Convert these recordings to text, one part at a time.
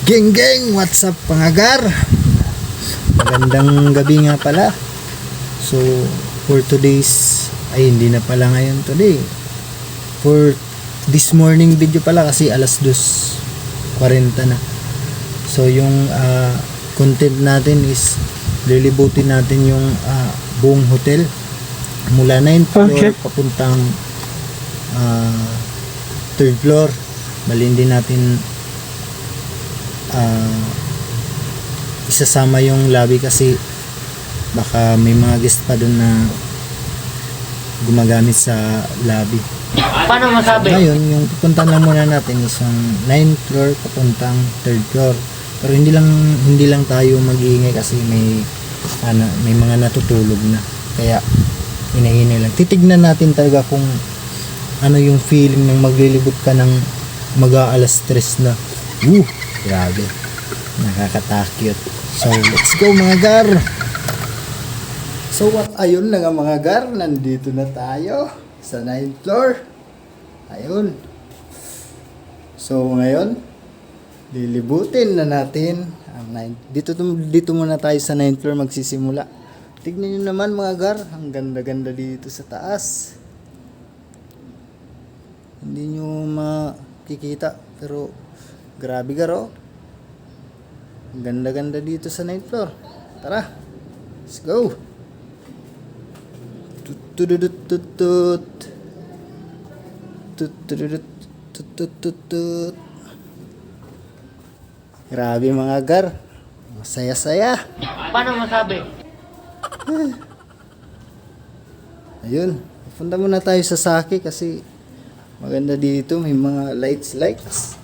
Geng geng, what's up pangagar? Magandang gabi nga pala. So, for today's, ay hindi na pala ngayon today. For this morning video pala kasi alas 2:40 na. So, yung content natin is lilibutin natin yung buong hotel. Mula 9th floor papuntang 3rd floor. Balin din natin isasama yung lobby kasi baka may mga guest pa doon na gumagamit sa lobby. Paano masabi? Ngayon, yung pupuntahan lang muna natin is yung 9th floor papuntang 3rd floor. Pero hindi lang tayo mag-iingay kasi may mga natutulog na. Kaya inahinay lang. Titignan natin talaga kung ano yung feeling ng maglilibot ka ng mag-aalas 3 na. Grabe. Nakakatakot. So, let's go mga gar. So, ayun na nga mga gar. Nandito na tayo sa 9th floor. Ayun. So, ngayon, lilibutin na natin ang 9th. Dito muna tayo sa 9th floor magsisimula. Tignan nyo naman mga gar. Ang ganda-ganda dito sa taas. Hindi nyo makikita. Pero, grabe garo. Ang ganda-ganda dito sa 9th floor. Tara. Let's go. Tututututut. Tututututut. Grabe mga gar. Masaya-saya. Paano masabi? Ayun. Punta muna tayo sa Saki kasi maganda dito. May mga lights.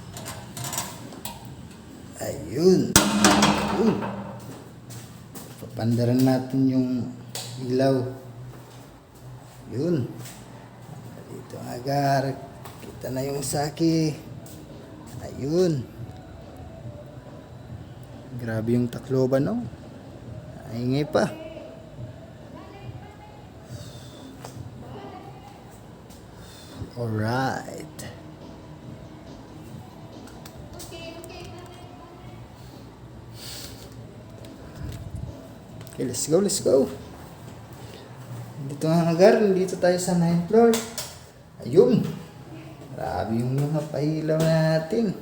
Ayun. Papandaran natin yung ilaw. Yun. Dito agar. Kita na yung Saki. Ayun. Grabe yung Tacloban, no? Ingay pa. Alright. Okay, let's go. Dito nga agar, dito tayo sa 9th floor. Ayun. Grabe yung mga pailaw natin.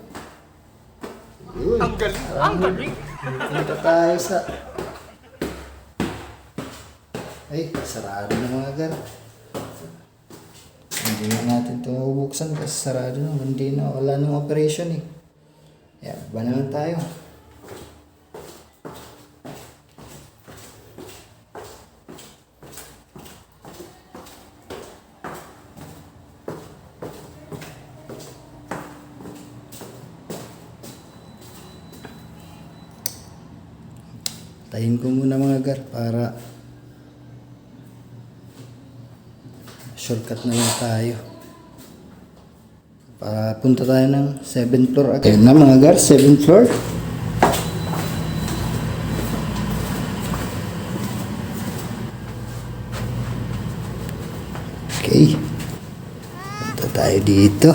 Ayun. Ang galing. Dito tayo sa... Ay, sarado na mga agar. Hindi na natin ito mabuksan kasi sarado na. Hindi na, wala nang operation eh. Kaya, ba naman tayo. Tayin ko muna mga gar para shortcut na lang tayo. Para punta tayo ng 7th floor. Okay na mga gar, 7th floor. Okay. Punta tayo dito.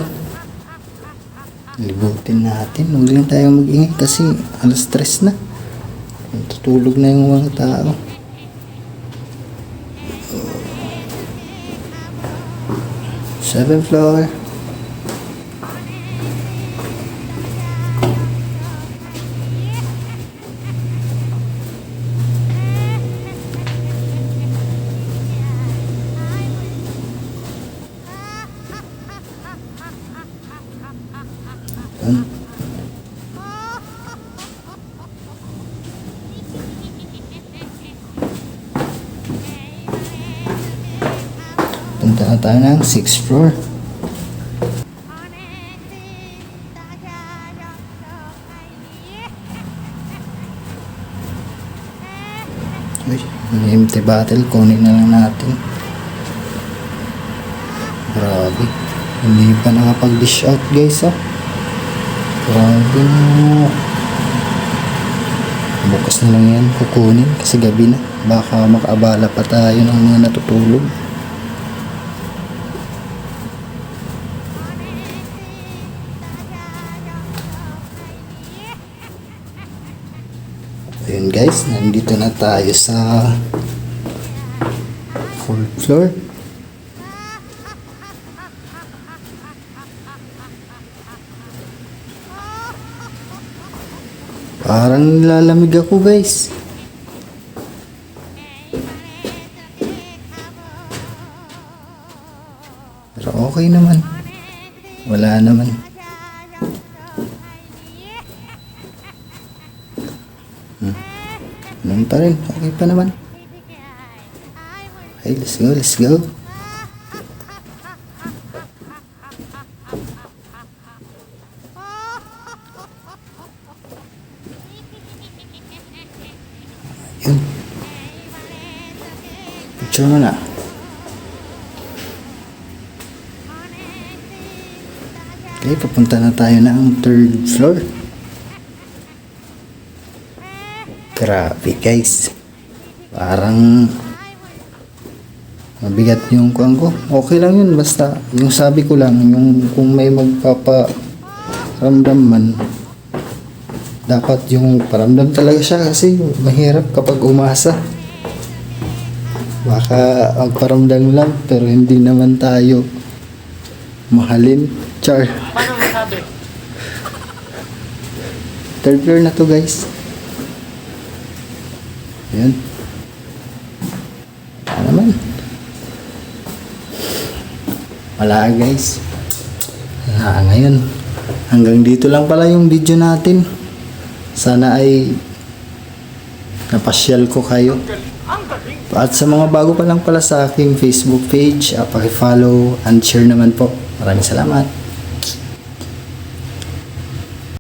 Libutin natin. Huwag lang tayo mag-ingay kasi alas 3 na. Tutulog na yung mga tao. Seventh floor. Punta na tayo ng 6th floor. Uy, may empty bottle. Kunin na lang natin. Grabe. Hindi pa nakapag-dish out guys ah. Grabe na. Bukas na lang yan. Kukunin kasi gabi na. Baka makaabala pa tayo ng mga natutulog. Ayun guys, nandito na tayo sa 4th floor. Parang nilalamig ako guys. Pero okay naman. Wala naman. Ganun pa rin. Okay pa naman. Okay, let's go, let's go. Yun. Picture mo na. Okay, papunta na tayo ng 3rd floor. Grabe guys. Parang mabigat yung kuwan ko. Okay lang yun. Basta yung sabi ko lang, yung kung may magpaparamdam man, dapat yung paramdam talaga siya kasi mahirap kapag umasa. Baka magparamdam lang pero hindi naman tayo mahalin. Char. Paano masabi? 3rd floor na to guys. Ayan. Wala naman. Wala guys. Ngayon. Hanggang dito lang pala yung video natin. Sana ay napasyal ko kayo. At sa mga bago pa lang pala sa aking Facebook page, paki-follow and share naman po. Maraming salamat.